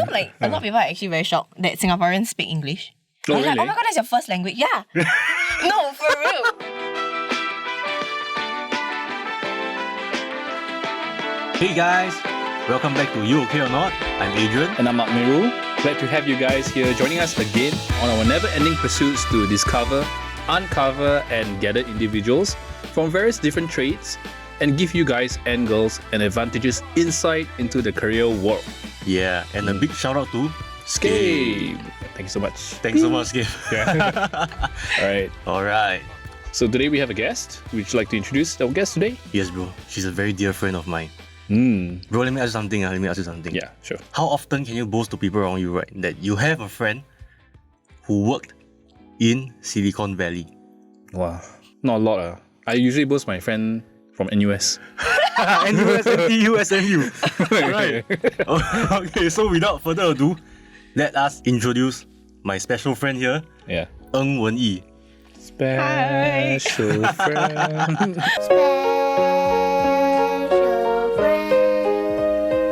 like a lot of people are actually very shocked that Singaporeans speak English. Oh, They're like, really? oh my god, that's your first language. Yeah. No, for real. Hey guys, welcome back to UOKORNOT. I'm Adrian. And I'm Miru. Glad to have you guys here joining us again on our never-ending pursuits to discover, uncover, and gather individuals from various different trades and give you guys and girls an advantageous insight into the career world. Yeah, and a big shout out to Scape. Thank you so much. Thanks so much, Skip. Alright. Alright. So today we have a guest. Would you like to introduce our guest today? Yes, bro. She's a very dear friend of mine. Bro, let me ask you something. Yeah, sure. How often can you boast to people around you, right, that you have a friend who worked in Silicon Valley? Wow. Not a lot. I usually boast my friend from NUS. NUS, NTU, SMU. Right. Okay, so without further ado, let us introduce my special friend here, Yeah. Wen Yi. Special friend.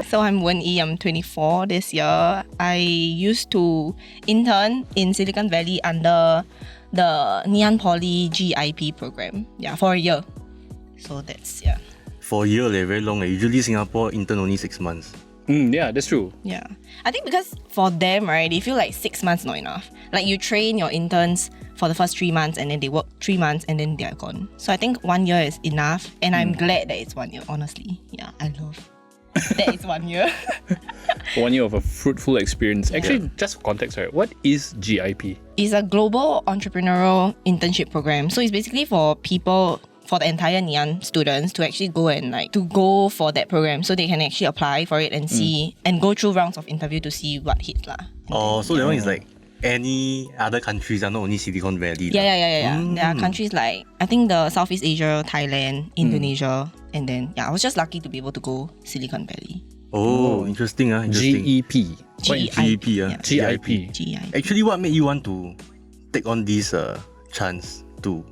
So I'm Wen Yi, I'm 24 this year. I used to intern in Silicon Valley under the Ngee Ann Poly GIP program. Yeah, for a year. So that's, yeah. For a year, very long. Usually Singapore intern only 6 months. Yeah, that's true. Yeah. I think because for them, right, they feel like 6 months not enough. Like you train your interns for the first 3 months and then they work 3 months and then they're gone. So I think 1 year is enough and I'm glad that it's 1 year, honestly. Yeah, I love that it's 1 year. 1 year of a fruitful experience. Actually, just for context, right? What is GIP? It's a global entrepreneurial internship program. So it's basically for people, for the entire Ngee Ann students to actually go and to go for that program so they can actually apply for it and see and go through rounds of interview to see what hits lah. Oh, so that one is like any other countries are not only Silicon Valley. Yeah. There are countries like, I think the Southeast Asia, Thailand, Indonesia, and then, I was just lucky to be able to go Silicon Valley. Oh, interesting. GEP. GEP. GIP. Actually, what made you want to take on this chance to?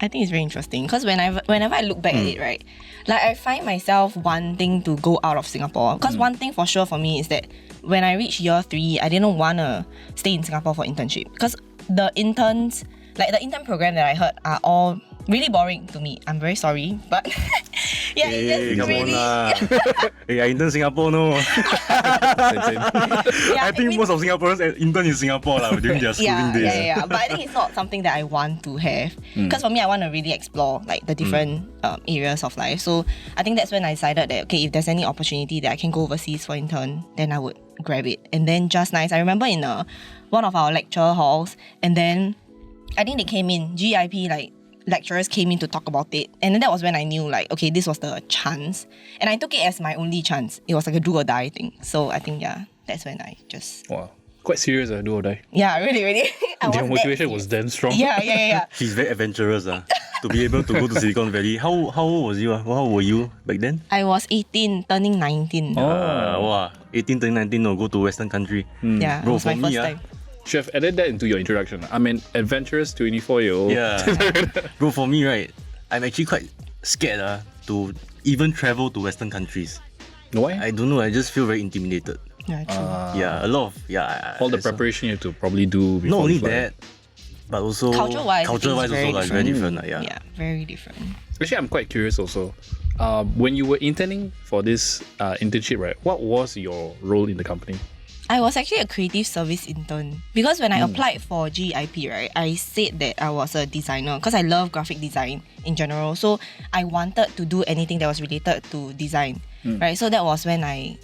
I think it's very interesting because whenever I look back at it, right, like I find myself wanting to go out of Singapore. Because one thing for sure for me is that when I reached year 3, I didn't want to stay in Singapore for internship because the interns, like the intern program that I heard are all really boring to me. I'm very sorry, but yeah, it's just really... Hey, I intern Singapore, no? Yeah, I think most of Singaporeans intern in Singapore during their schooling days. Yeah. But I think it's not something that I want to have. Because for me, I want to really explore like the different areas of life. So I think that's when I decided that, okay, if there's any opportunity that I can go overseas for intern, then I would grab it. And then just nice, I remember in one of our lecture halls, and then I think they came in, GIP, like lecturers came in to talk about it. And then that was when I knew like, okay, this was the chance. And I took it as my only chance. It was like a do or die thing. So I think, that's when I just... Wow. Quite serious, do or die. Yeah, really. Their motivation was damn strong. Yeah. She's very adventurous to be able to go to Silicon Valley. How old was you? How old were you back then? I was 18, turning 19. Wow. 18, turning 19, no, go to Western country. Yeah, Bro, it was my for first me, time. Should have added that into your introduction. I'm an adventurous 24-year-old. Yeah. Bro, for me, right, I'm actually quite scared to even travel to Western countries. Why? I don't know, I just feel very intimidated. Yeah, true. Yeah, a lot of... all the preparation you have to probably do before not only you fly. that, but also... Culture-wise also, like, very different. Yeah, very different. Actually, I'm quite curious also. When you were interning for this internship, right, what was your role in the company? I was actually a creative service intern because when I applied for GIP, right, I said that I was a designer because I love graphic design in general. So I wanted to do anything that was related to design, right? So that was when I,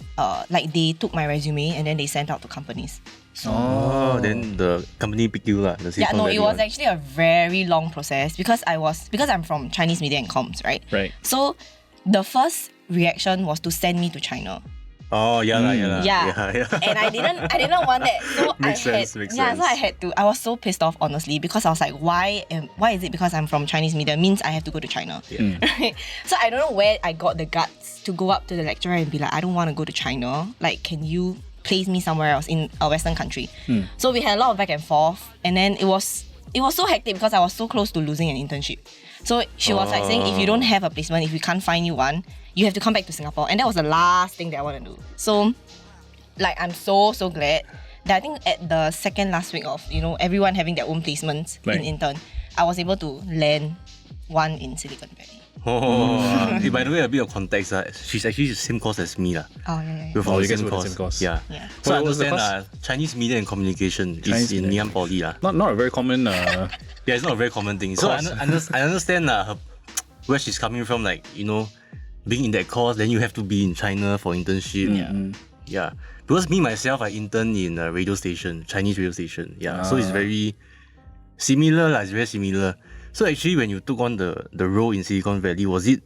they took my resume and then they sent out to companies. So, then the company picked you lah. It was actually a very long process because I'm from Chinese Media and Comms, right? Right. So the first reaction was to send me to China. Oh, yeah. And I didn't want that. So Makes sense. So I had to. I was so pissed off, honestly, because I was like, why is it because I'm from Chinese media means I have to go to China? Yeah. Right? So I don't know where I got the guts to go up to the lecturer and be like, I don't want to go to China. Like, can you place me somewhere else in a Western country? So we had a lot of back and forth, and then it was so hectic because I was so close to losing an internship. So she was like saying, if you don't have a placement, if we can't find you one, you have to come back to Singapore. And that was the last thing that I want to do. So like I'm so glad that I think at the second last week of, everyone having their own placements in intern, I was able to land one in Silicon Valley. Hey, by the way, a bit of context. She's actually the same course as me. Oh, yeah. We're from you guys were the same course. Yeah. So I understand Chinese Media and Communication is in Ngee Ann Poly. Not a very common... Yeah, it's not a very commmmon thing. So I understand where she's coming from, like, being in that course, then you have to be in China for internship. Yeah. Because me, myself, I interned in a radio station, Chinese radio station. Yeah. So it's very similar. It's very similar. So actually, when you took on the role in Silicon Valley, was it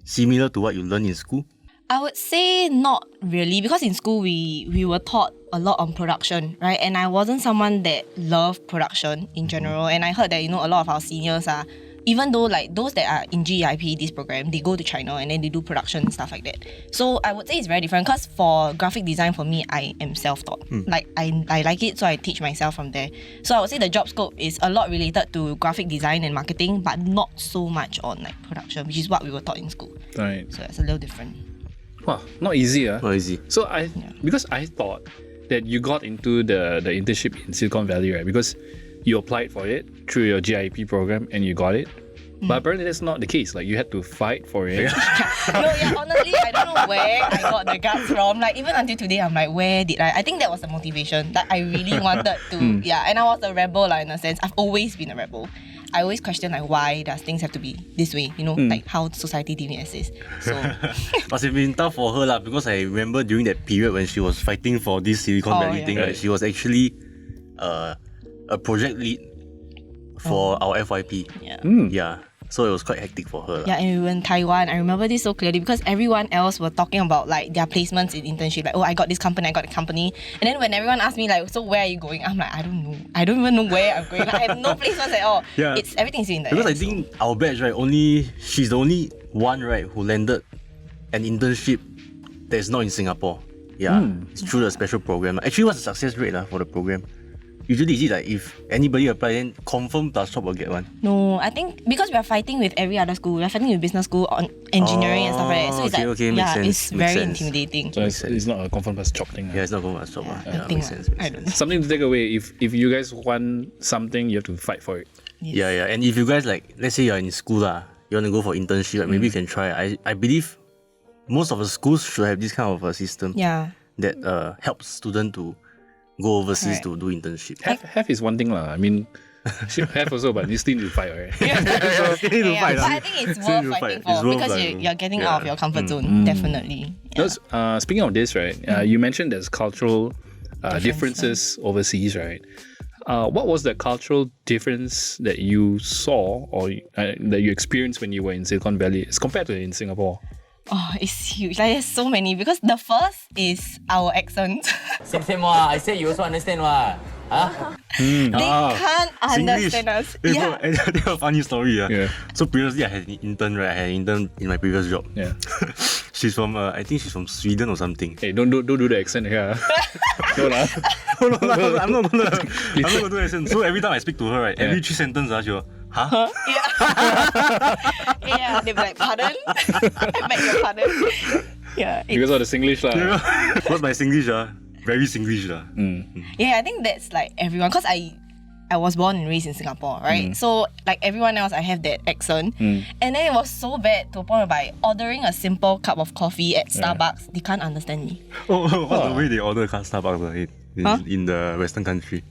similar to what you learned in school? I would say not really, because in school we were taught a lot on production, right? And I wasn't someone that loved production in general. And I heard that, a lot of our seniors are, even though like those that are in GEIP, this program, they go to China and then they do production and stuff like that. So I would say it's very different, because for graphic design, for me, I am self-taught. Like I like it, so I teach myself from there. So I would say the job scope is a lot related to graphic design and marketing, but not so much on like production, which is what we were taught in school. Right. So it's a little different. Wow, not easy. Not easy. So because I thought that you got into the internship in Silicon Valley, right? Because you applied for it through your GIP program and you got it. But apparently that's not the case. Like, you had to fight for it. Honestly, I don't know where I got the guts from. Like, even until today, I'm like, where did I think that was the motivation. That I really wanted to, and I was a rebel, in a sense. I've always been a rebel. I always question, like, why does things have to be this way? Like, how society deems exist. So, must have been tough for her, because I remember during that period when she was fighting for this Silicon Valley thing, right? She was actually a project lead for our FYP. Yeah. So it was quite hectic for her. Yeah, and we were in Taiwan. I remember this so clearly because everyone else were talking about like their placements in internship. Like, oh, I got this company, I got a company. And then when everyone asked me like, so where are you going? I'm like, I don't know. I don't even know where I'm going. Like, I have no placements at all. Yeah. Everything's in there. Because I think our batch, right, she's the only one, right, who landed an internship that is not in Singapore. Yeah. It's through the special program. Actually, what's the success rate for the program? Usually, is it like if anybody apply, then confirm plus chop will get one? No, I think because we are fighting with every other school, we are fighting with business school on engineering and stuff like that. So it's like, makes sense. it's very intimidating. So it's not a confirm plus chop thing. Yeah, it's not confirm plus chop. I think makes sense. I don't know. Something to take away. If you guys want something, you have to fight for it. Yes. Yeah. And if you guys let's say you're in school, you want to go for internship, maybe you can try. I believe most of the schools should have this kind of a system. Yeah. That helps students to go overseas to do internship. Have is one thing lah. I mean, have also, but you still need to fight, right? But I think it's worth fighting for because you're getting out of your comfort zone. Definitely. Yeah. Speaking of this, right? You mentioned there's cultural differences overseas, right? What was the cultural difference that you saw or that you experienced when you were in Silicon Valley as compared to in Singapore? Oh, it's huge. Like, there's so many because the first is our accent. Same I said you also understand what? Huh? They can't understand us. I have a funny story. So previously I had an intern, right? I had an intern in my previous job. Yeah. She's from, I think she's from Sweden or something. Hey, don't do the accent here. No, I'm not gonna do the accent. So every time I speak to her, right, every 3 sentences, she'll go, huh? Yeah, they'll be like, pardon? I beg your pardon. Yeah. Because of the Singlish lah. What's my Singlish? Very Singlish. Yeah, I think that's like everyone. Because I was born and raised in Singapore, right? So like everyone else, I have that accent. And then it was so bad to a point whereby ordering a simple cup of coffee at Starbucks, they can't understand me. What's the way they order Starbucks in the Western country?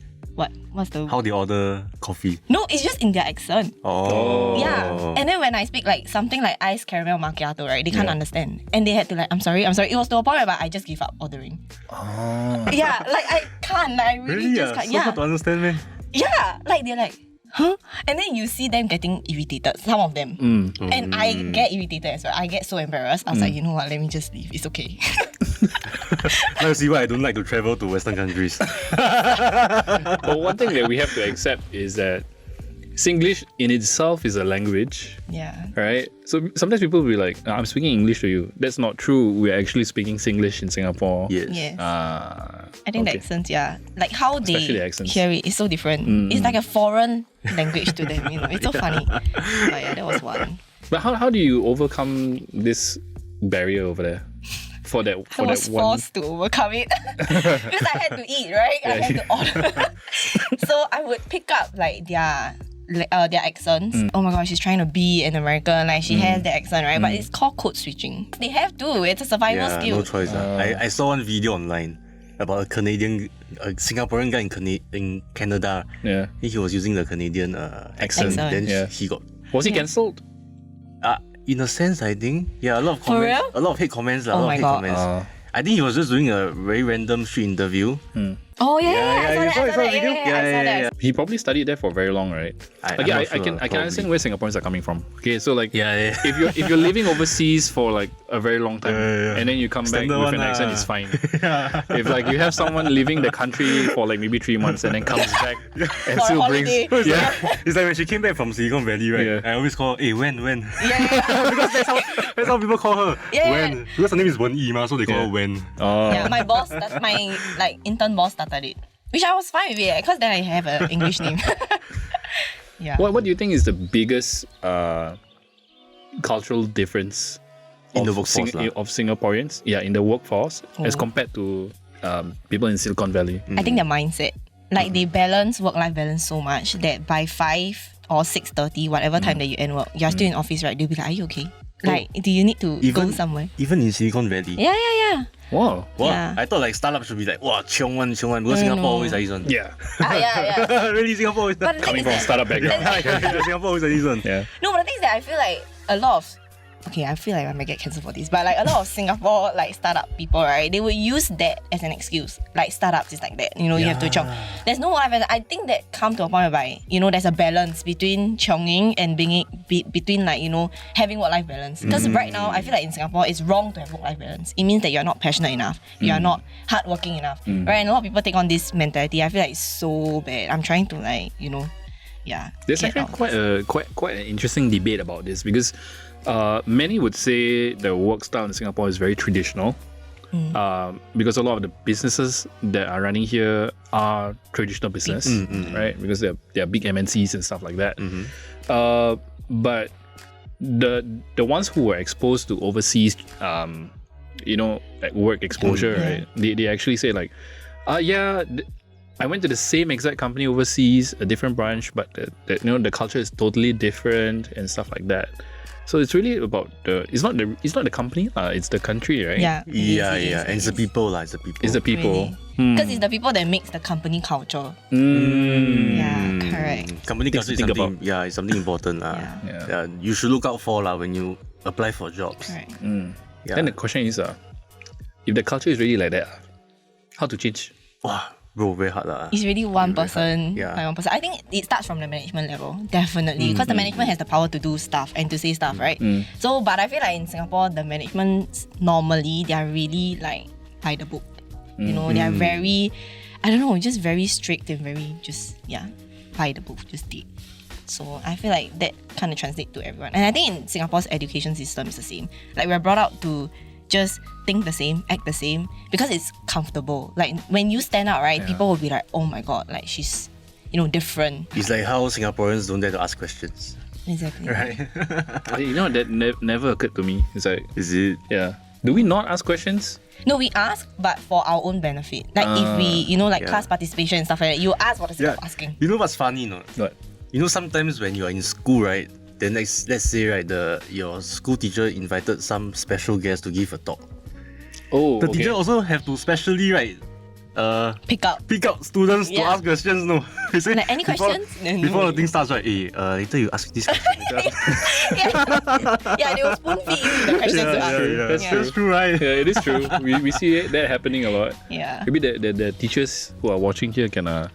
What's the... How they order coffee? No, it's just in their accent. Oh. Yeah. And then when I speak like something like iced caramel macchiato, right, they can't understand. And they had to like, I'm sorry. It was to a point where I just give up ordering. Oh. Yeah, like I can't. I really just can't. So hard to understand, man. Yeah, like they're like, huh? And then you see them getting irritated, some of them. And I get irritated as well. I get so embarrassed. I was like, you know what, let me just leave. It's okay. Now you see why I don't like to travel to Western countries. But one thing that we have to accept is that Singlish in itself is a language. Yeah. Right? So sometimes people will be like, I'm speaking English to you. That's not true. We're actually speaking Singlish in Singapore. Yes. I think the accents, like how they hear it is so different. It's like a foreign language to them, It's so funny. But yeah, that was one. But how do you overcome this barrier over there? for that I was forced to overcome it because I had to eat, right? I had to order. So I would pick up like their accents. Oh my gosh, she's trying to be an American. Like she has the accent, right? But it's called code switching. They have to. It's a survival skill. No choice. I saw one video online about a Singaporean guy in Canada. Yeah. He was using the Canadian accent. Then he got. Was he cancelled? In a sense, I think. Yeah, a lot of For comments. real? A lot of hate comments. Oh my God. I think he was just doing a very random street interview. Oh yeah, I saw you saw the that. video? I saw that. He probably studied there for very long, right? I'm Okay, not I can sure, understand where Singaporeans are coming from. Okay, so like Yeah. if you're living overseas for like a very long time and then you come back Standard with one an accent, it's fine. Yeah. If like you have someone leaving the country for like maybe 3 months and then comes back and For a still brings holiday. It's like when she came back from Silicon Valley, right? Yeah. I always call her, hey, Wen. Yeah. Because that's how people call her. Yeah. Wen. Because her name is Wen Yi, so they call her Wen. Yeah, my boss, that's my like intern boss started it. Which I was fine with it, because then I have an English name. Yeah. What do you think is the biggest cultural difference In of the workforce of Singaporeans? Yeah, in the workforce as compared to people in Silicon Valley. I think their mindset. Like they balance work-life balance so much that by 5 or 6:30, whatever time that you end work, you're still in office, right? They'll be like, are you okay? Like, do you need to go somewhere? Even in Silicon Valley. Yeah. Wow. Wow. Yeah. I thought like startups should be like, wow, chiong one. Because Singapore always like this one. Yeah. Yeah. Really, Singapore always But the thing Coming is from a that- startup background. Singapore always like this one. Yeah. No, but the thing is that I feel like a lot of I feel like I might get cancelled for this, but like a lot of Singapore like startup people, right, they will use that as an excuse. Like startups is like that, you have to chiong. There's no life. I think that come to a point whereby there's a balance between chionging and between like having work-life balance. Because right now I feel like in Singapore it's wrong to have work-life balance. It means that you're not passionate enough, you are not hardworking enough, right? And a lot of people take on this mentality. I feel like it's so bad. I'm trying to like There's actually quite an interesting debate about this because many would say the work style in Singapore is very traditional because a lot of the businesses that are running here are traditional business, right? Because they're big MNCs and stuff like that. But the ones who were exposed to overseas, like work exposure, right? They actually say like, I went to the same exact company overseas, a different branch, but the culture is totally different and stuff like that. So it's really about it's not the company, it's the country, right? Yeah. And it's the people, It's the people. Because it's the people that makes the company culture. Mm. Yeah, correct. Company culture is think something. Yeah, it's something important. Yeah. You should look out for when you apply for jobs. Correct. Yeah. Then the question is, if the culture is really like that, how to change? Wow. Bro, very hard. It's really one person. Yeah. By one person. I think it starts from the management level, definitely. Because the management has the power to do stuff and to say stuff, right? So, but I feel like in Singapore, the management normally, they are really like by the book. They are very, I don't know, just very strict and very just, by the book, just deep. So I feel like that kind of translates to everyone. And I think in Singapore's education system is the same. Like we're brought up to just think the same, act the same, because it's comfortable. Like when you stand out, right, people will be like, oh my god, like she's, different. It's like how Singaporeans don't dare to ask questions. Exactly. Right? That never occurred to me. It's like, Is it? yeah. Do we not ask questions? No, we ask, but for our own benefit. Like if we, class participation and stuff like that, you ask for the sake of asking. You know what's funny, no? What? Sometimes when you are in school, right, then let's say, right, your school teacher invited some special guest to give a talk. Oh, The okay. teacher also have to specially, right, Pick up. pick out students to ask questions, no? He say, Like, any questions? Before the thing starts, right, later you ask this question. Yeah, they will spoon feed you the questions to ask. That's true, right? Yeah, it is true. We see that happening a lot. Yeah. Maybe the teachers who are watching here can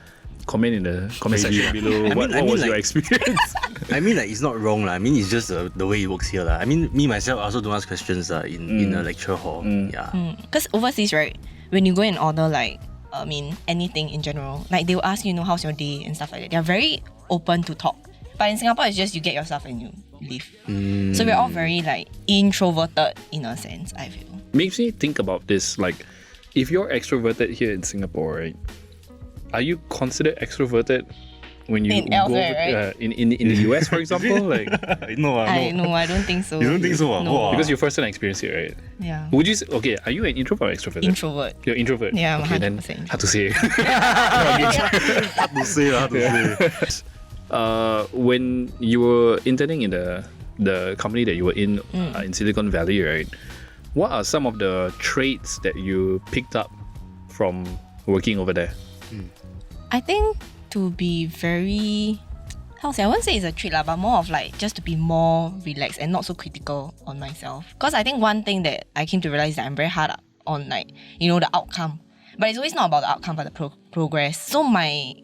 comment in the comment section below. What was your experience? I mean, like, it's not wrong, lah. I mean, it's just the way it works here, lah. I mean, me myself, I also don't ask questions in a lecture hall. Yeah. Because overseas, right, when you go and order like, anything in general, like they will ask you, how's your day and stuff like that. They're very open to talk. But in Singapore, it's just you get yourself and you leave. So we're all very like introverted in a sense, I feel. Makes me think about this. Like, if you're extroverted here in Singapore, right? Are you considered extroverted when you In go elsewhere, over, in the US, for example? Like, No, I don't think so. You don't think so? No. Wow. because you first-hand experience it, right? Yeah. Would you say, okay, are you an introvert or extrovert? Introvert. You're introvert? Yeah, I'm okay, then 100% hard to say. hard to say. When you were interning in the company that you were in Silicon Valley, right? What are some of the traits that you picked up from working over there? I think to be very, how to say, I wouldn't say it's a trait, but more of like just to be more relaxed and not so critical on myself. Because I think one thing that I came to realize that I'm very hard on like, the outcome. But it's always not about the outcome, but the progress. So my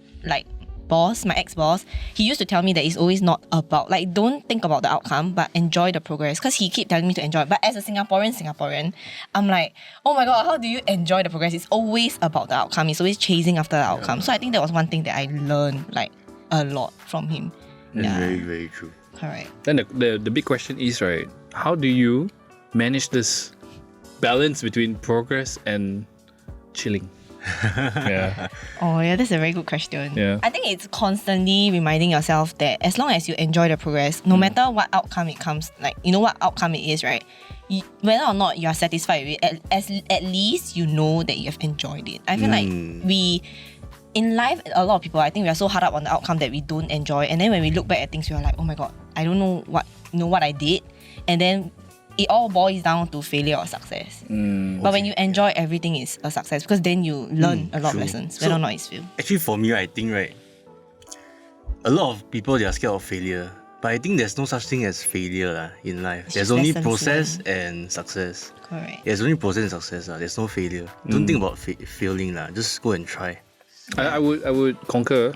boss, my ex-boss, he used to tell me that it's always not about, like, don't think about the outcome, but enjoy the progress. Because he keep telling me to enjoy it. But as a Singaporean, I'm like, oh my God, how do you enjoy the progress? It's always about the outcome. It's always chasing after the outcome. So I think that was one thing that I learned, like, a lot from him. That's very, very true. Correct. Then the big question is, right, how do you manage this balance between progress and chilling? Yeah. Oh yeah, that's a very good question. Yeah. I think it's constantly reminding yourself that as long as you enjoy the progress, no matter what outcome it comes, like, what outcome it is, right? Whether or not you are satisfied with it, at least you know that you have enjoyed it. I feel like in life, a lot of people, I think we are so hard up on the outcome that we don't enjoy. And then when we look back at things, we are like, oh my God, I don't know what I did. And then it all boils down to failure or success. But when you enjoy everything, it's a success because then you learn a lot of lessons, whether or not it's fail. Actually, for me, I think, right, a lot of people, they are scared of failure. But I think there's no such thing as failure in life. There's just only lessons process and success. Correct. There's only process and success. There's no failure. Don't think about failing. Just go and try. I would concur.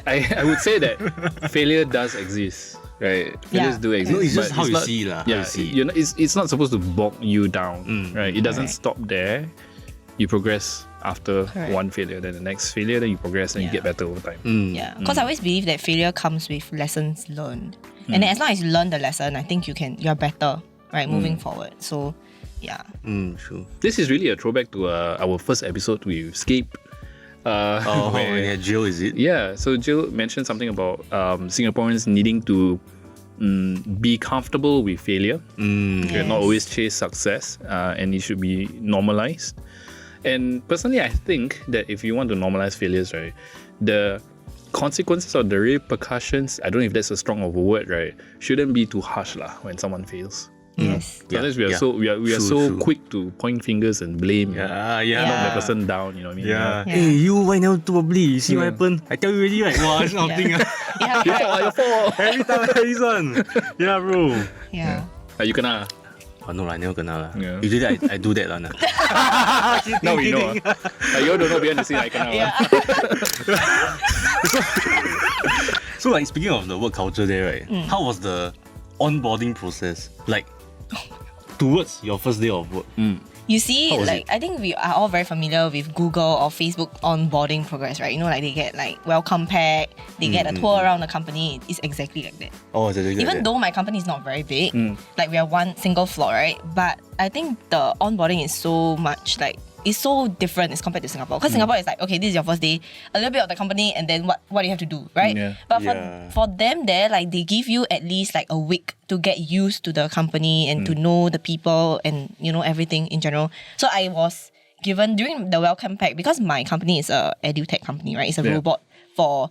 I would say that failure does exist, right? Failures do exist. No, it's just but how you not- see it. Yeah, it's not supposed to bog you down, right? It doesn't Correct. stop there. You progress after Correct. one failure, then the next failure, then you progress and you Yeah. get better over time. Yeah, because I always believe that failure comes with lessons learned. And then as long as you learn the lesson, I think you're better, right, moving forward. So, yeah. True. This is really a throwback to our first episode with Scape. Where- Yeah, Jill, is it? Yeah, so Jill mentioned something about Singaporeans needing to be comfortable with failure. Yes. Not always chase success, and it should be normalized. And personally, I think that if you want to normalize failures, right, the consequences or the repercussions, I don't know if that's a strong of a word, right, shouldn't be too harsh when someone fails. Yes. Sometimes Yeah, we are True, so true. quick to point fingers and blame. Yeah. Knock the person down, you know what I mean? Yeah. Yeah. Hey, you, why never do properly? You see what happened? I tell you already, right? Wow, this kind of thing. Yeah, Your fault, your fault. Every time I hear this one. Yeah, bro. yeah. You kena. Oh, no, I never kena. Yeah. Usually, I do that. Now we know. You don't know behind the scene, I kena. Yeah. So, like, speaking of the work culture there, right? How was the onboarding process? Like, towards your first day of work? You see, How was like, it? I think we are all very familiar with Google or Facebook onboarding progress, right? Like they get like welcome pack, they get a tour around the company. It's exactly like that. Oh, is it like Even that? though my company is not very big, like we are one single floor, right? But I think the onboarding is so much like, it's so different as compared to Singapore. Because Singapore is like, okay, this is your first day, a little bit of the company, and then what do you have to do, right? Yeah. But Yeah. for them there, like they give you at least like a week to get used to the company and to know the people and everything in general. So I was given during the welcome pack, because my company is a edutech company, right? It's a robot for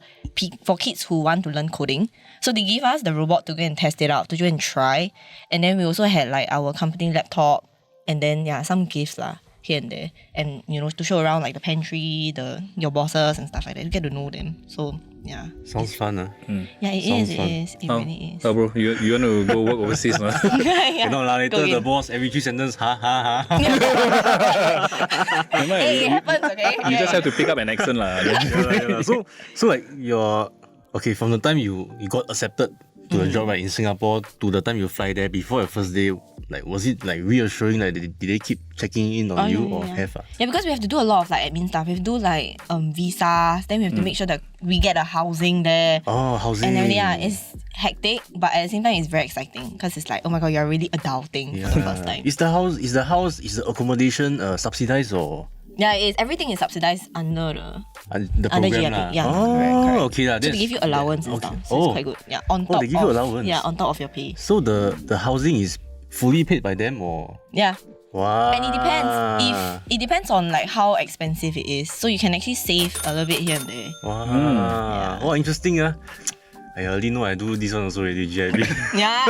kids who want to learn coding. So they give us the robot to go and test it out, to go and try. And then we also had like our company laptop and then some gifts here and there, and to show around like the pantry, your bosses and stuff like that. You get to know them. So Sounds fun, yeah, it Sounds is. fun. It is. It really is. Oh, bro, you want to go work overseas, no? Yeah, You know, go later the in. boss, every 3 sentences, ha. Hey, it happens, okay? You just have to pick up an accent, lah. Yeah. So like okay, from the time you got accepted to the job, right, in Singapore, to the time you fly there, before your first day, like, was it like reassuring? Like, did they keep checking in on you or have? Yeah, because we have to do a lot of like admin stuff. We have to do like visas. Then we have to make sure that we get a housing there. Oh, housing. And then it's hectic, but at the same time it's very exciting because it's like, oh my god, you're really adulting for the first time. Is the accommodation subsidized or Yeah, everything is subsidized under The under program GIP. lah. Yeah, Oh, correct. okay lah. So they give you allowance and stuff. So it's quite good. Yeah, on top they give you of allowance? Yeah, on top of your pay. So the housing is fully paid by them or? Yeah. Wow. And it depends. It depends on like how expensive it is. So you can actually save a little bit here and there. Wow. Wow, interesting. I already know I do this one also already, GIB. Yeah.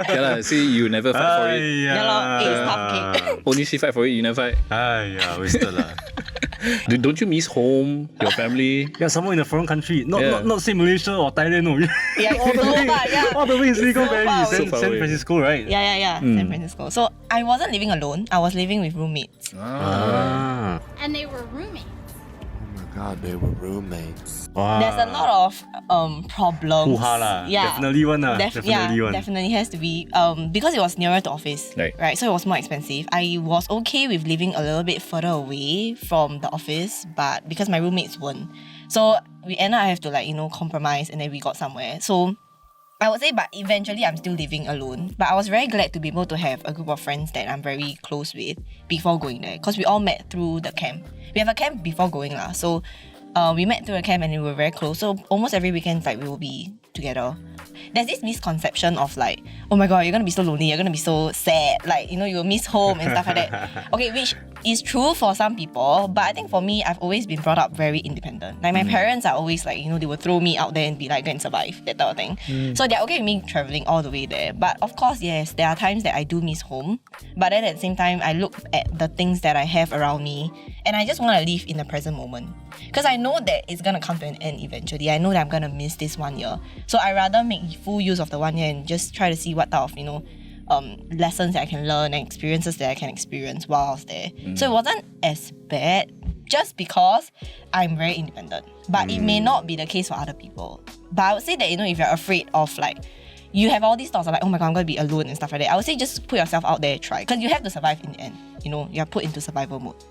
Yeah lah, see, you never fight for it. Yeah lor, it's tough cake. Only she fight for it, you never fight. Wasted lah. Don't you miss home, your family? Yeah, somewhere in a foreign country. Not say Malaysia or Thailand, no. Yeah, all the way, yeah. all the way in Silicon Valley, So far San away. Francisco, right? Yeah. San Francisco. So I wasn't living alone. I was living with roommates. And they were roommates. Oh my god, they were roommates. Wow. There's a lot of problems. Hoo-ha lah. Definitely one lah. Definitely one. Definitely has to be. Because it was nearer to office, right? So it was more expensive. I was okay with living a little bit further away from the office, but because my roommates weren't, so we ended up have to compromise, and then we got somewhere. So I would say, but eventually I'm still living alone. But I was very glad to be able to have a group of friends that I'm very close with before going there, because we all met through the camp. We have a camp before going lah, so. We met through a camp and we were very close. So almost every weekend, we will be together. There's this misconception of oh my god, you're gonna be so lonely, you're gonna be so sad, you will miss home and stuff like that. Okay, which is true for some people, but I think for me, I've always been brought up very independent. My parents are always they would throw me out there and be like, go and survive, that type of thing. So they're okay with me traveling all the way there. But of course, yes, there are times that I do miss home. But then at the same time, I look at the things that I have around me and I just want to live in the present moment. Because I know that it's going to come to an end eventually. I know that I'm going to miss this 1 year. So I rather make full use of the 1 year and just try to see what type of, lessons that I can learn and experiences that I can experience while I was there. So it wasn't as bad just because I'm very independent. But it may not be the case for other people. But I would say that, if you're afraid of you have all these thoughts of oh my god, I'm going to be alone and stuff like that. I would say just put yourself out there, try. Because you have to survive in the end. You're put into survival mode.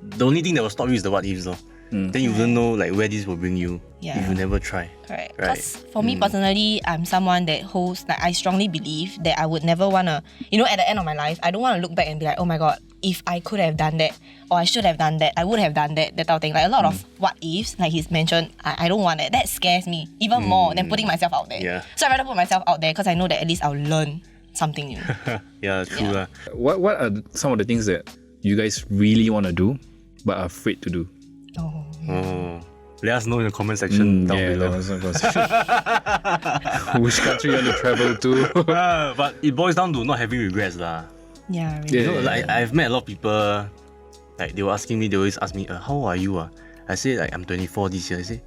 The only thing that will stop you is the what ifs though. Then you wouldn't know where this will bring you if you never try. Correct. Right. Because for me personally, I'm someone that holds I strongly believe that I would never wanna at the end of my life, I don't wanna look back and be like, oh my god, if I could have done that, or I should have done that, I would have done that type of thing. A lot of what ifs, he's mentioned, I don't want it. That scares me even more than putting myself out there. Yeah. So I'd rather put myself out there because I know that at least I'll learn something new. Yeah, true lah. What are some of the things that you guys really want to do but are afraid to do? Let us know in the comment section down below. Which country you want to travel to? But it boils down to not having regrets lah. Yeah, really. You know, I've met a lot of people, they were asking me, they always ask me, how old are you? I say I'm 24 this year. I say,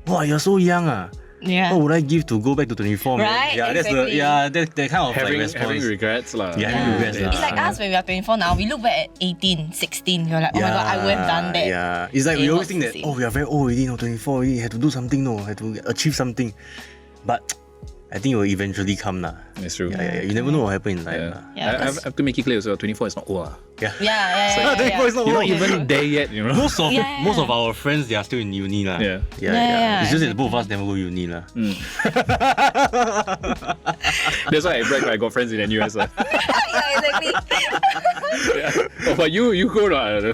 wow, you're so young. Yeah. What would I give to go back to 24? Right, Man? Yeah, exactly. that's that kind of having response. having regrets lah. Yeah, having regrets lah. It's like us when we are 24 now, we look back at 18, 16, we're like, oh my god, I would have done that. Yeah, it's we always think that, we are very old already, 24 already, have to do something, have to achieve something. But I think it will eventually come lah. That's true. Yeah. You never know what happen in life. Yeah, I have to make it clear, so 24 is not old. Yeah. 24 is not You're not old. even there yet, Most of our friends, they are still in uni lah. Yeah. Yeah. It's just that both of us never go uni lah. That's why I brag I got friends in NUS. Yeah, exactly. Oh, but you go lah.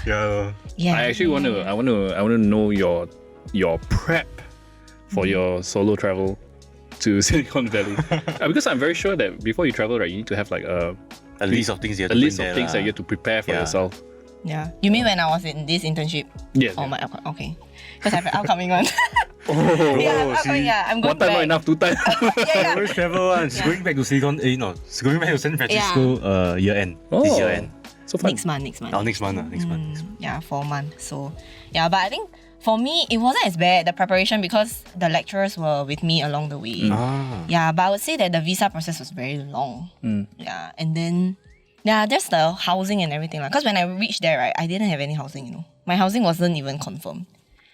Yeah. I actually want to know your prep for your solo travel to Silicon Valley. Because I'm very sure that before you travel, right, you need to have a list of things you have to that you have to prepare for yourself. Yeah. You mean when I was in this internship? Yes. Oh my, okay. Because I have an upcoming one. See? I'm going One time back. not enough, two times. Yeah. Always travel one. She's going back to she's going back to San Francisco year end. This year end. So fun. Next month. Next month. Yeah, 4 months. So, yeah, but I think for me, it wasn't as bad, the preparation, because the lecturers were with me along the way. Yeah, but I would say that the visa process was very long. Yeah, and then, just the housing and everything. Because when I reached there, right, I didn't have any housing, My housing wasn't even confirmed.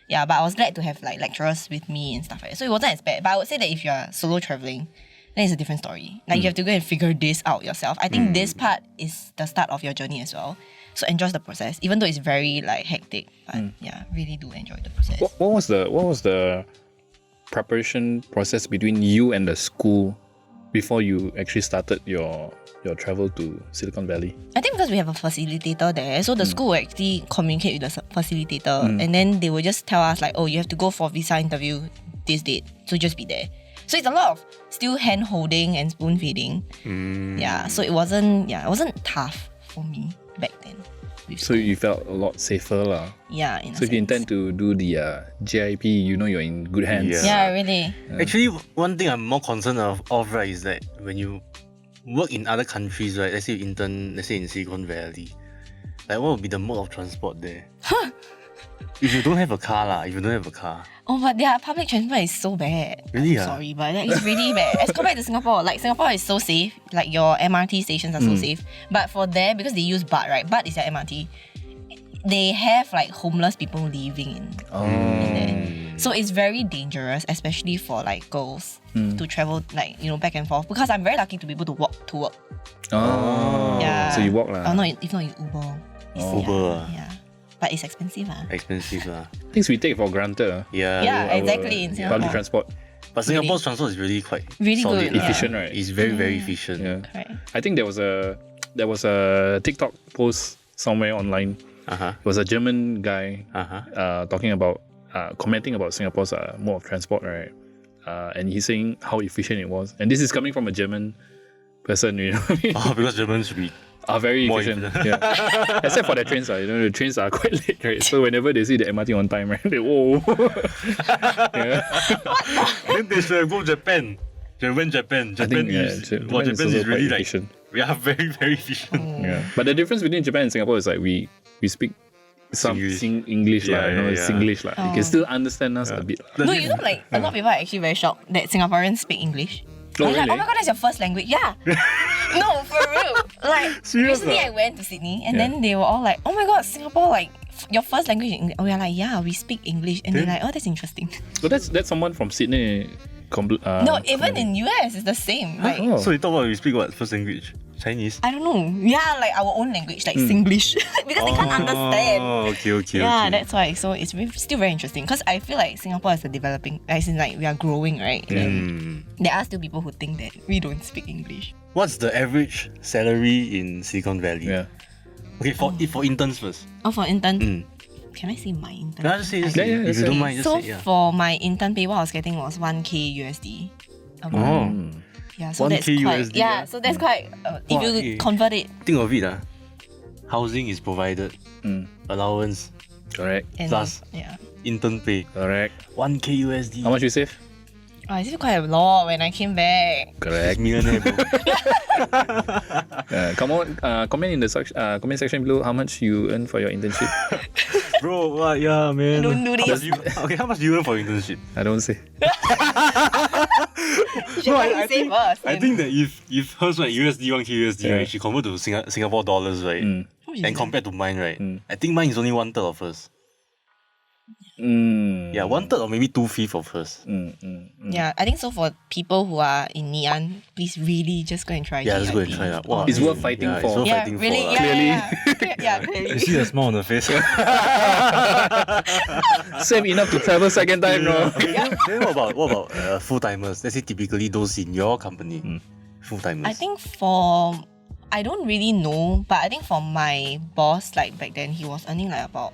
Yeah, but I was glad to have lecturers with me and stuff like that. So it wasn't as bad. But I would say that if you're solo traveling, then it's a different story. You have to go and figure this out yourself. I think this part is the start of your journey as well. So enjoy the process, even though it's very hectic. But really do enjoy the process. What was the preparation process between you and the school before you actually started your travel to Silicon Valley? I think because we have a facilitator there, so the school will actually communicate with the facilitator, and then they will just tell us like, oh, you have to go for visa interview this date, so just be there. So it's a lot of still hand holding and spoon feeding. Yeah, so it wasn't tough for me back then. So you felt a lot safer lah. Yeah, in a So if you sense. intend to do the GIP, you know you're in good hands. Yeah, really. Actually, one thing I'm more concerned of right, is that when you work in other countries, right? Let's say you intern, let's say in Silicon Valley, like what would be the mode of transport there? If you don't have a car. Oh, but their public transport is so bad. Really? Sorry, but it's really bad. As compared to Singapore, like Singapore is so safe. Like your MRT stations are so safe. But for there, because they use BART, right? BART is their MRT. They have like homeless people living in there. So it's very dangerous, especially for like girls to travel like, back and forth. Because I'm very lucky to be able to walk to work. Oh, Yeah. so you walk lah. Oh no, if not you Uber. Uber. Yeah. But it's expensive. Expensive. Things we take for granted. Yeah. Yeah, exactly. In Singapore. Public transport. But Singapore's transport is really quite Really solid. good, yeah. Efficient, right? It's very, very efficient. Yeah. Correct. I think there was a TikTok post somewhere online. Uh-huh. It was a German guy Uh-huh. talking about commenting about Singapore's mode of transport, right? And he's saying how efficient it was. And this is coming from a German person, you know what I mean? Oh, because Germans should be Are very more efficient. Yeah. Except for the trains, the trains are quite late, right? So whenever they see the MRT on time, right, they whoa. Yeah. Then they should have go Japan. They went Japan. Japan is also really quite like efficient. we are very, very efficient. Yeah. But the difference between Japan and Singapore is like we speak some Singlish. English, Yeah, yeah. Singlish. Like. You can still understand us a bit. No, like a lot of people are actually very shocked that Singaporeans speak English. Oh, They're like, really? oh my god, that's your first language. Yeah. No, for real. Like Serious recently ah? I went to Sydney and Yeah. then they were all like, oh my god, Singapore, like your first language is English. Oh, we are like, yeah, we speak English. And they're like, oh, that's interesting. So that's someone from Sydney. No, even in US it's the same. Like Oh. So you thought about we speak what first language? Chinese? I don't know. Yeah, like our own language, like Singlish. Because they can't understand. Oh, okay. Yeah, that's why. So it's still very interesting because I feel like Singapore is a developing, as in like we are growing, right? And there are still people who think that we don't speak English. What's the average salary in Silicon Valley? Yeah. Okay, for interns first. Oh, for intern, can I say my intern? Can I just say this? Yeah, if just you don't say. mind, just So say yeah. for my intern pay, what I was getting was 1k USD. a month. Yeah, so 1K that's quite. USD, Yeah, so that's quite. If Wow, you convert it, Think of it, housing is provided, allowance, Correct. and Plus. yeah, intern pay, Correct. 1k USD. How much you save? I saved quite a lot when I came back. Correct. Millionaire, bro. Comment in the comment section below how much you earn for your internship. Bro, what? Yeah, man. Don't do this. Okay, how much do you earn for your internship? I don't say. Should I say first? I think that if hers like USD 1k USD, Yeah. right, she convert to Singapore dollars, right, and compared to mine, right, I think mine is only 1/3 of hers. Yeah, 1/3 or maybe 2/5 of hers. Yeah, I think so. For people who are in Ngee Ann, please really just go and try. Yeah, let's go and GIP. try that. Wow, It's worth fighting yeah, for. It's worth Yeah, fighting really. for. Yeah, Clearly. yeah, clearly. You see the smile on the face. Save enough to travel second time, no? Then what about full timers? Let's say typically those in your company, full timers. I think I don't really know, but I think for my boss, like back then, he was earning like about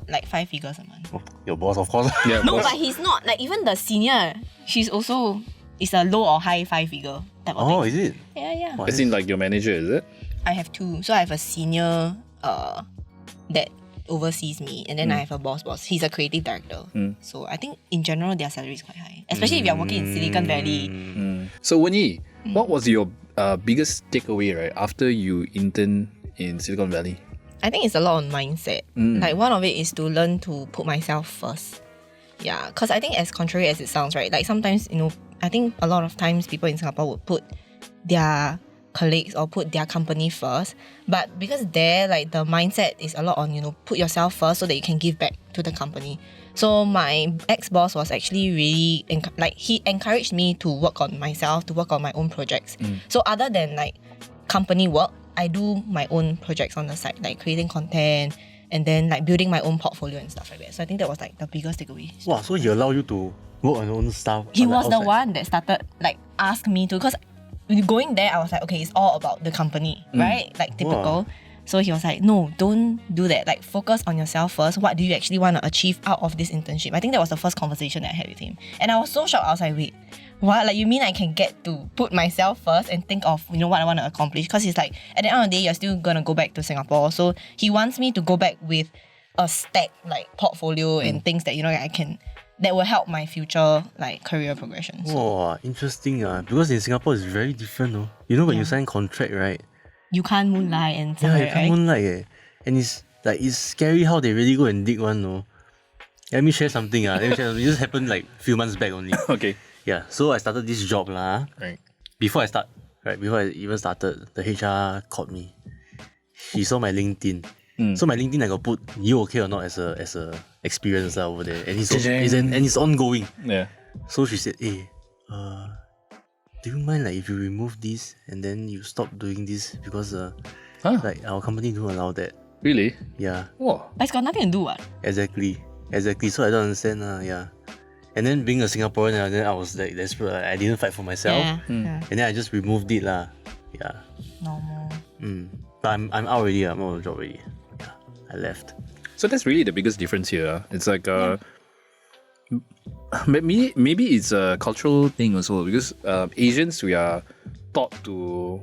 5 figures a month. Your boss, of course. Yeah, No, boss. but he's not. Like even the senior, she's also is a low or high 5 figure type of Oh, thing. is it? Yeah. Wow. As in like your manager, is it? I have two. So I have a senior that oversees me, and then I have a boss. He's a creative director. So I think in general their salary is quite high, especially if you're working in Silicon Valley. So Wen Yi, what was your biggest takeaway, right, after you interned in Silicon Valley? I think it's a lot on mindset. Like one of it is to learn to put myself first. Yeah, because I think as contrary as it sounds, right, like sometimes, I think a lot of times people in Singapore would put their colleagues or put their company first. But because there, like the mindset is a lot on, put yourself first so that you can give back to the company. So my ex-boss was actually really, he encouraged me to work on myself, to work on my own projects. So other than like company work, I do my own projects on the side, like creating content and then like building my own portfolio and stuff like that. So I think that was like the biggest takeaway. Wow, so he allowed you to work on your own stuff? He on the was the outside? one that started, like ask me to, because going there, I was like, okay, it's all about the company, right? Like typical. So he was like, no, don't do that. Like, focus on yourself first. What do you actually want to achieve out of this internship? I think that was the first conversation that I had with him. And I was so shocked. I was like, wait, what? Like, you mean I can get to put myself first and think of, what I want to accomplish? Because he's like, at the end of the day, you're still going to go back to Singapore. So he wants me to go back with a stacked, like, portfolio and things that, I can... that will help my future like career progression. So. Oh, interesting. Because in Singapore, it's very different. No? When you sign contract, right? You can't moonlight and stuff, you can't moonlight. And it's scary how they really go and dig one. No? Let me share something. It just happened like a few months back only. Okay. Yeah, so I started this job. Right. Before I even started, the HR called me. She saw my LinkedIn. So my LinkedIn, I got put UOKORNOT as a experience over there, and it's ongoing. Yeah. So she said, "Hey, do you mind like if you remove this and then you stop doing this because like our company don't allow that." Really? Yeah. Whoa. But it's got nothing to do, what? Exactly. So I don't understand. Yeah. And then being a Singaporean, then I was like desperate. I didn't fight for myself, and then I just removed it lah. Yeah. Normal. But I'm out already. I'm out of the job already. Yeah. I left. So that's really the biggest difference here. It's like maybe it's a cultural thing also, because Asians, we are taught to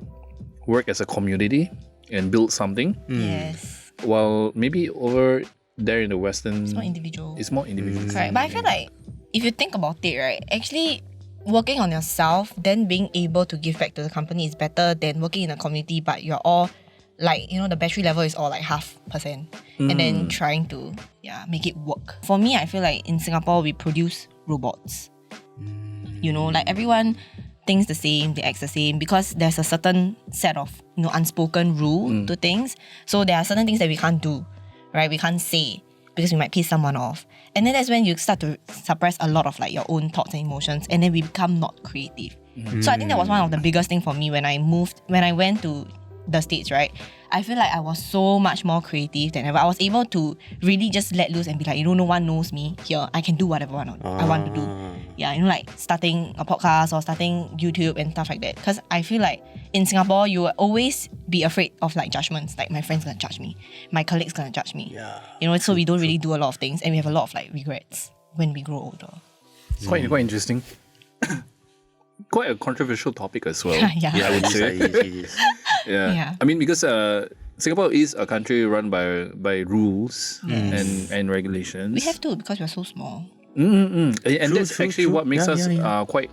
work as a community and build something. Yes. While maybe over there in the Western, It's more individual. It's more individual. Correct. But I feel like if you think about it, right, actually working on yourself, then being able to give back to the company is better than working in a community, but you're all like, the battery level is all like 0.5%. And then trying to make it work. For me, I feel like in Singapore, we produce robots. Like everyone thinks the same, they act the same, because there's a certain set of, unspoken rule to things. So there are certain things that we can't do, right? We can't say because we might piss someone off. And then that's when you start to suppress a lot of like your own thoughts and emotions, and then we become not creative. So I think that was one of the biggest things for me when I went to the States, right? I feel like I was so much more creative than ever. I was able to really just let loose and be like, no one knows me here. I can do whatever I want to do. Yeah, like starting a podcast or starting YouTube and stuff like that. Because I feel like in Singapore, you will always be afraid of like judgments. Like my friend's gonna judge me, my colleagues gonna judge me. Yeah. So we don't really do a lot of things, and we have a lot of like regrets when we grow older. It's quite interesting. Quite a controversial topic as well. Yeah. I would say. It is. Yeah. I mean, because Singapore is a country run by rules and regulations. We have to, because we're so small. And that's actually true. what makes us Yeah. quite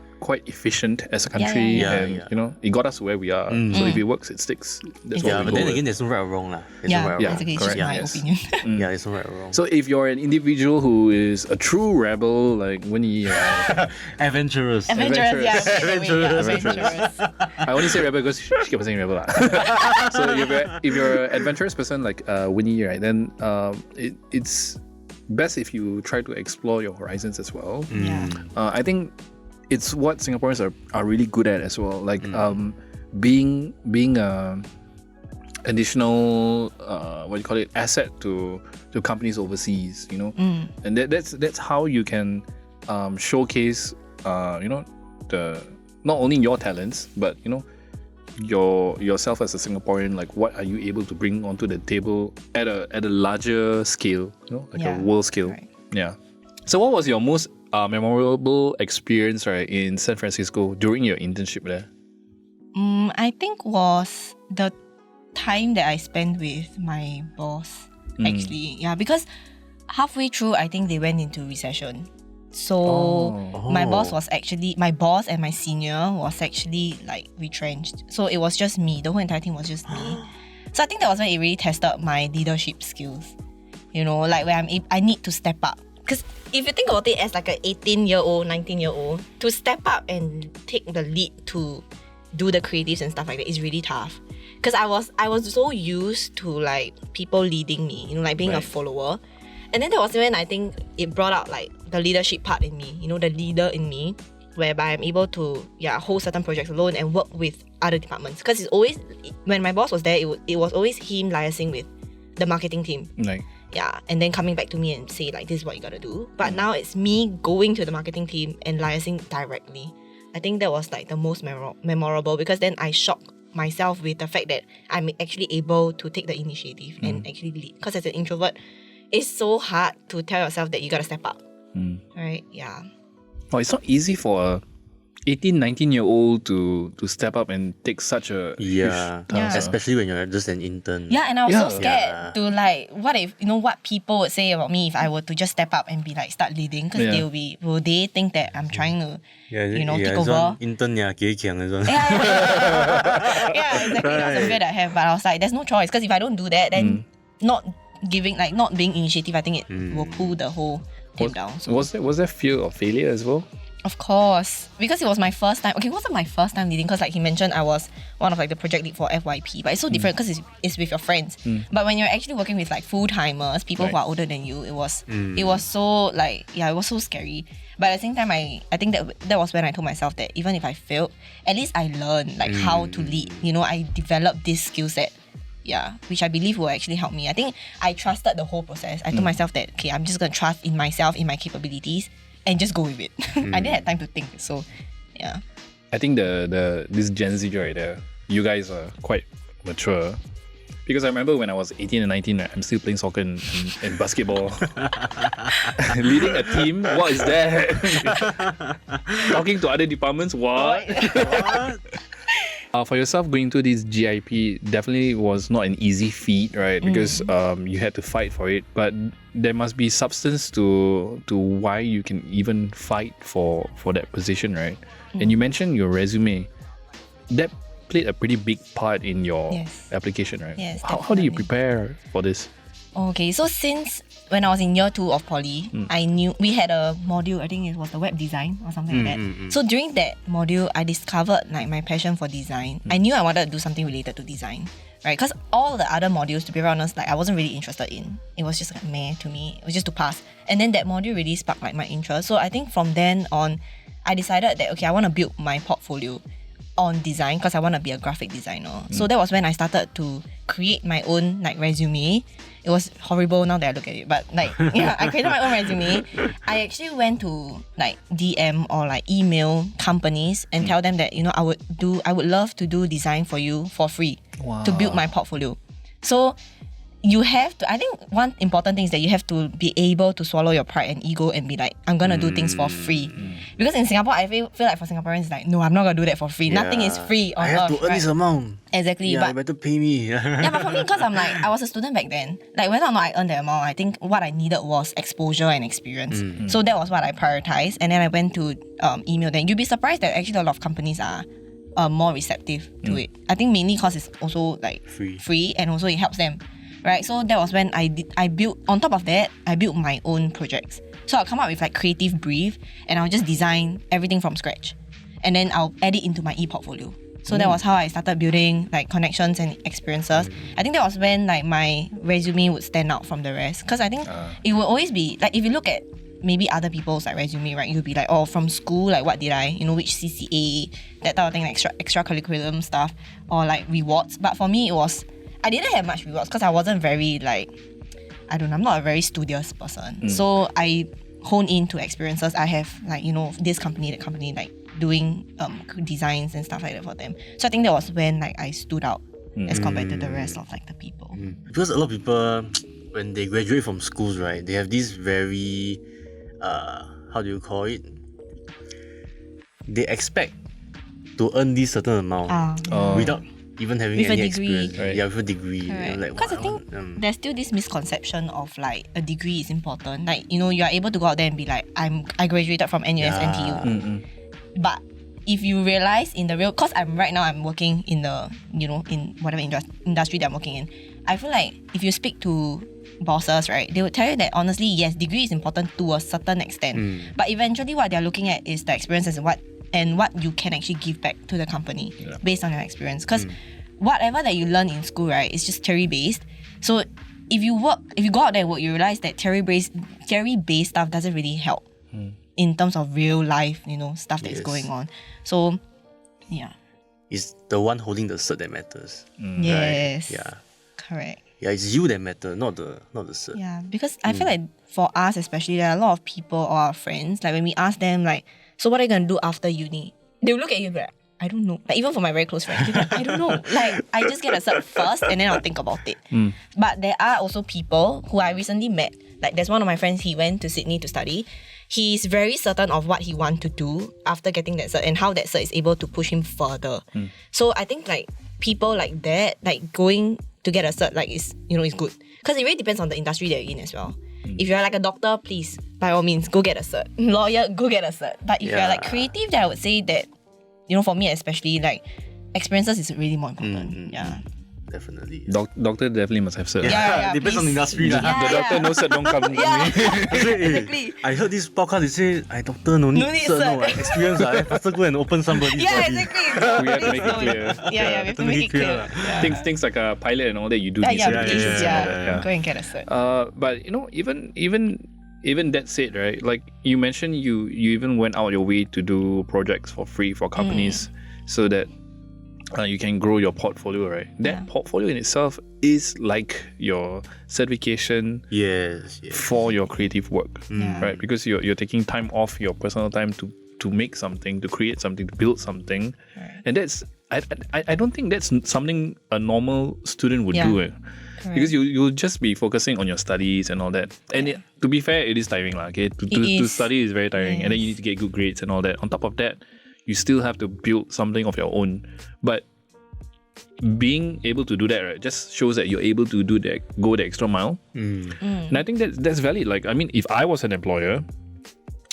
efficient as a country. Yeah. And it got us to where we are. So if it works, it sticks. That's what we But go then with. again, there's no right or wrong lah. Basically, it's just correct. my Yes. opinion. Yeah, there's no right or wrong. So if you're an individual who is a true rebel like Wen Yi, Adventurous. Adventurous. Adventurous. I only say rebel because she kept saying rebel. So if you're an adventurous person like Wen Yi, right, then it's best if you try to explore your horizons as well. I think it's what Singaporeans are really good at as well. Like being additional asset to companies overseas. And that's how you can showcase the not only your talents but yourself as a Singaporean. Like what are you able to bring onto the table at a larger scale, a world scale. Right. Yeah. So what was your most memorable experience, right, in San Francisco during your internship there? I think was the time that I spent with my boss, actually. Yeah, because halfway through, I think they went into recession. So my boss and my senior was actually like retrenched. So it was just me. The whole entire team was just me. So I think that was when it really tested my leadership skills. Like where I need to step up. Because if you think about it as like an 18-year-old, 19-year-old, to step up and take the lead to do the creatives and stuff like that is really tough. Because I was so used to like people leading me, like being a follower. And then that was when I think it brought out like the leadership part in me, the leader in me, whereby I'm able to hold certain projects alone and work with other departments. Because it's always, when my boss was there, it was always him liaising with the marketing team. Like. Yeah, and then coming back to me and say like, this is what you gotta do. But now it's me going to the marketing team and liaising directly. I think that was like the most memorable because then I shocked myself with the fact that I'm actually able to take the initiative and actually lead. Because as an introvert, it's so hard to tell yourself that you gotta step up. Right? Yeah. Oh, it's not easy for a 18, 19-year-old to step up and take such a huge task. Especially when you're just an intern. Yeah, and I was so scared to like, what if, what people would say about me if I were to just step up and be like, start leading? Because will they think that I'm trying to, take over? Intern, gay kiang, this one. Yeah, exactly. That's the fear that I have. But I was like, there's no choice. Because if I don't do that, then not being initiative, I think it will pull the whole team down. So. Was there fear of failure as well? Of course, because it was my first time. Okay, it wasn't my first time leading because like he mentioned, I was one of like the project lead for FYP. But it's so different because it's with your friends. But when you're actually working with like full-timers, people who are older than you, it was so like, it was so scary. But at the same time, I think that was when I told myself that even if I failed, at least I learned like how to lead. I developed this skill set. Yeah, which I believe will actually help me. I think I trusted the whole process. I told myself that, okay, I'm just going to trust in myself, in my capabilities, and just go with it. I didn't have time to think. So, yeah. I think this Gen Z right there, you guys are quite mature. Because I remember when I was 18 and 19, I'm still playing soccer and basketball. Leading a team, what is that? Talking to other departments, what? For yourself, going to this GIP definitely was not an easy feat, right? Because you had to fight for it. But there must be substance to why you can even fight for that position, right? And you mentioned your resume. That played a pretty big part in your application, right? Yes, how do you prepare for this? Okay, so since when I was in year 2 of poly, I knew we had a module, I think it was the web design or something like that. So during that module, I discovered like my passion for design. I knew I wanted to do something related to design, right? Because all the other modules, to be very honest, like I wasn't really interested in. It was just like meh to me. It was just to pass. And then that module really sparked like my interest. So I think from then on, I decided that, okay, I want to build my portfolio on design because I want to be a graphic designer. So that was when I started to create my own like resume. It was horrible now that I look at it, but like I created my own resume. I actually went to like DM or like email companies and tell them that I would love to do design for you for free to build my portfolio. So you have to, I think one important thing is that you have to be able to swallow your pride and ego and be like, I'm gonna do things for free. Because in Singapore, I feel like for Singaporeans, it's like, no, I'm not gonna do that for free. Nothing is free on I have earth, to earn this amount. Exactly. But you better pay me. But for me, because I'm like, I was a student back then, like whether or not I earned that amount, I think what I needed was exposure and experience. So that was what I prioritized. And then I went to email them. You'd be surprised that actually a lot of companies are more receptive to it. I think mainly because it's also like free and also it helps them. Right, so that was when I built, on top of that, I built my own projects. So I'll come up with like creative brief and I'll just design everything from scratch. And then I'll add it into my e-portfolio. So that was how I started building like connections and experiences. I think that was when like my resume would stand out from the rest. Because I think it will always be, like if you look at maybe other people's like resume, right, you'll be like, oh, from school, like what did I, which CCA, that type of thing, like extracurriculum stuff or like rewards. But for me, I didn't have much rewards because I wasn't very like, I'm not a very studious person. So I hone into experiences. I have like, this company, that company, like doing designs and stuff like that for them. So I think that was when like I stood out as compared to the rest of like the people. Because a lot of people, when they graduate from schools, right, they have this very, how do you call it? They expect to earn this certain amount without even having with any a degree. experience. Right. Yeah, with a degree. Because I think there's still this misconception of like a degree is important. Like, you are able to go out there and be like, I graduated from NUS, NTU. But if you realize in the real, because I'm working in the, in whatever industry that I'm working in, I feel like if you speak to bosses, right, they would tell you that honestly, yes, degree is important to a certain extent. But eventually what they're looking at is the experiences and what you can actually give back to the company based on your experience. Because whatever that you learn in school, right, is just theory-based. So if you go out there and work, you realize that theory-based stuff doesn't really help in terms of real life, stuff that's going on. So, yeah. It's the one holding the cert that matters. Yes. Right? Yeah. Correct. Yeah, it's you that matter, not the cert. Yeah, because I feel like for us especially, there are a lot of people or our friends, like when we ask them like, so what are you going to do after uni? they'll look at you and be like, I don't know. Like even for my very close friends, they'll be like, I don't know. Like I just get a cert first and then I'll think about it. But there are also people who I recently met. Like there's one of my friends, he went to Sydney to study. He's very certain of what he wants to do after getting that cert and how that cert is able to push him further. So I think like people like that, like going to get a cert, like is good. Because it really depends on the industry that you're in as well. If you're like a doctor, please, by all means, go get a cert. Lawyer, go get a cert. But if you're like creative, then I would say that, for me especially, like experiences is really more important. Definitely. Doctor definitely must have cert. Yeah, depends on the industry. The doctor no cert, don't come to me. Exactly. I heard this podcast, they say, doctor no need cert, no experience. Faster go and open somebody. Yeah, exactly. We have to make it clear. Yeah, we have to make it clear. Things like a pilot and all that, you do need Yeah, go and get a cert. But even that said, right? Like you mentioned, you even went out your way to do projects for free for companies, so that you can grow your portfolio, right? That portfolio in itself is like your certification for your creative work, right? Because you're taking time off your personal time to make something, to create something, to build something, and that's I don't think that's something a normal student would do. Because you'll just be focusing on your studies and all that. And to be fair, it is tiring. Okay? To study is very tiring. And then you need to get good grades and all that. On top of that, you still have to build something of your own. But being able to do that, right, just shows that you're able to go the extra mile. And I think that's valid. Like, I mean, if I was an employer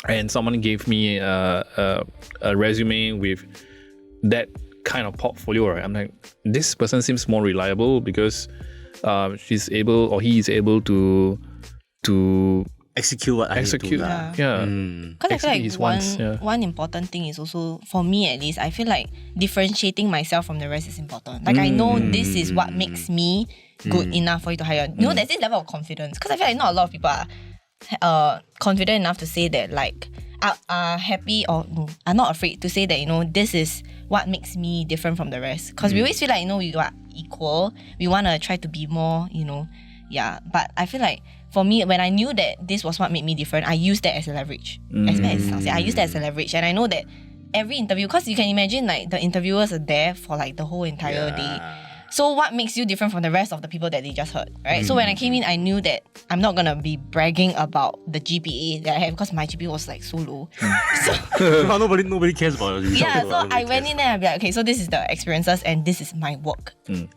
and someone gave me a resume with that kind of portfolio, right, I'm like, this person seems more reliable because she's able or he is able to execute what I need to do. Because I feel like one important thing is also, for me at least, I feel like differentiating myself from the rest is important. Like I know this is what makes me good enough for you to hire. There's this level of confidence. Because I feel like not a lot of people are confident enough to say that, like, are happy or are not afraid to say that, this is what makes me different from the rest. Because we always feel like, we are equal. We want to try to be more, But I feel like for me, when I knew that this was what made me different, I used that as a leverage. As bad as it sounds, I used that as a leverage. And I know that every interview, because you can imagine like the interviewers are there for like the whole entire day. So what makes you different from the rest of the people that they just heard, right? So when I came in, I knew that I'm not going to be bragging about the GPA that I have because my GPA was like so low. So nobody cares about it. So I went in there and I'd be like, okay, so this is the experiences and this is my work. So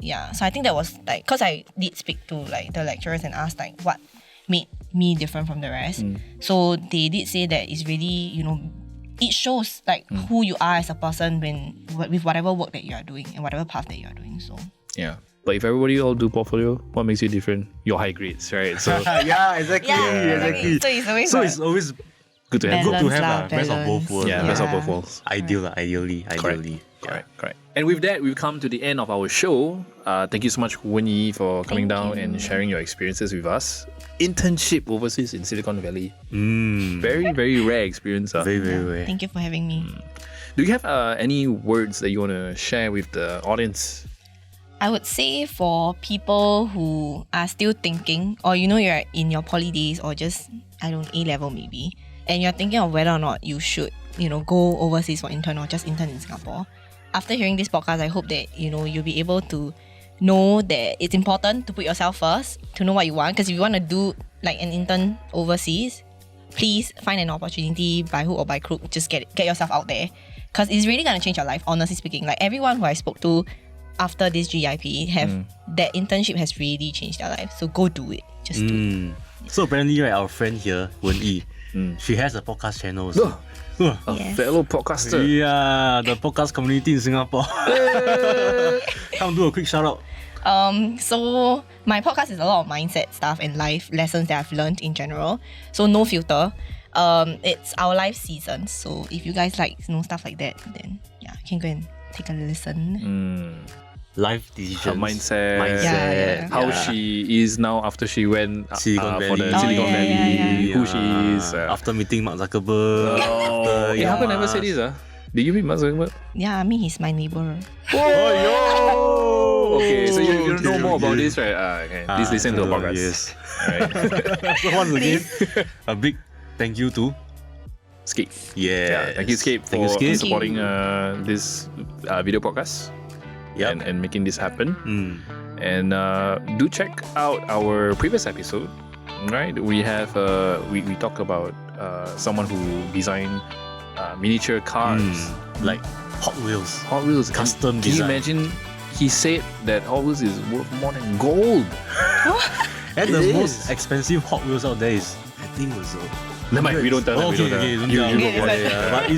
I think that was like, because I did speak to like the lecturers and asked like what made me different from the rest. So they did say that it's really, it shows like who you are as a person with whatever work that you are doing and whatever path that you are doing. So yeah. But if everybody all do portfolio, what makes you different? Your high grades, right? So exactly. So it's always good to have. Best of both worlds. Best of both worlds. Ideally. Correct. And with that, we've come to the end of our show. Thank you so much, Wen Yi, for coming down and sharing your experiences with us. Internship overseas in Silicon Valley. Very, very rare experience. Very, very rare. Thank you for having me. Do you have any words that you want to share with the audience? I would say for people who are still thinking, or you're in your poly days or just, A-level maybe, and you're thinking of whether or not you should, go overseas for intern or just intern in Singapore. After hearing this podcast, I hope that, you'll be able to know that it's important to put yourself first, to know what you want. Because if you want to do like an intern overseas, please find an opportunity by hook or by crook. Just get yourself out there. Because it's really going to change your life, honestly speaking. Like everyone who I spoke to after this GIP that internship has really changed their life. So go do it. Just do it. So apparently, right, our friend here, Wen Yi, she has a podcast channel. So. A fellow podcaster. Yeah, the podcast community in Singapore. Come do a quick shout out. So my podcast is a lot of mindset stuff and life lessons that I've learned in general. So no filter. It's our life seasons. So if you guys like stuff like that, then you can go and take a listen. Life decisions, her mindset, how she is now after she went for the Silicon Valley, who she is after meeting Mark Zuckerberg. How can I never say this? Did you meet Mark Zuckerberg? Yeah, I mean he's my neighbor. Okay, so you know more about this, right? Okay. Please listen to the podcast. Yes. Right. So once again, a big thank you to Scape. Yeah. Thank you, Scape, for Thank you, Scape. supporting this video podcast. Yep. And making this happen. And do check out our previous episode. Right, we have we talk about someone who designed miniature cars, like Hot Wheels. Hot Wheels, Custom Can you design. imagine? He said that Hot Wheels is worth more than gold. And the It most is. expensive Hot Wheels out there is, I think, was Never mind, we don't tell them. okay, we don't okay, tell don't them. tell. You go for it. But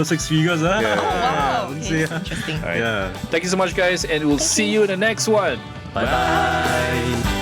it's 6 figures, Yeah. Wow, Don't okay, say, interesting. All right. Yeah. Thank you so much, guys, and we'll see you in the next one. Bye bye.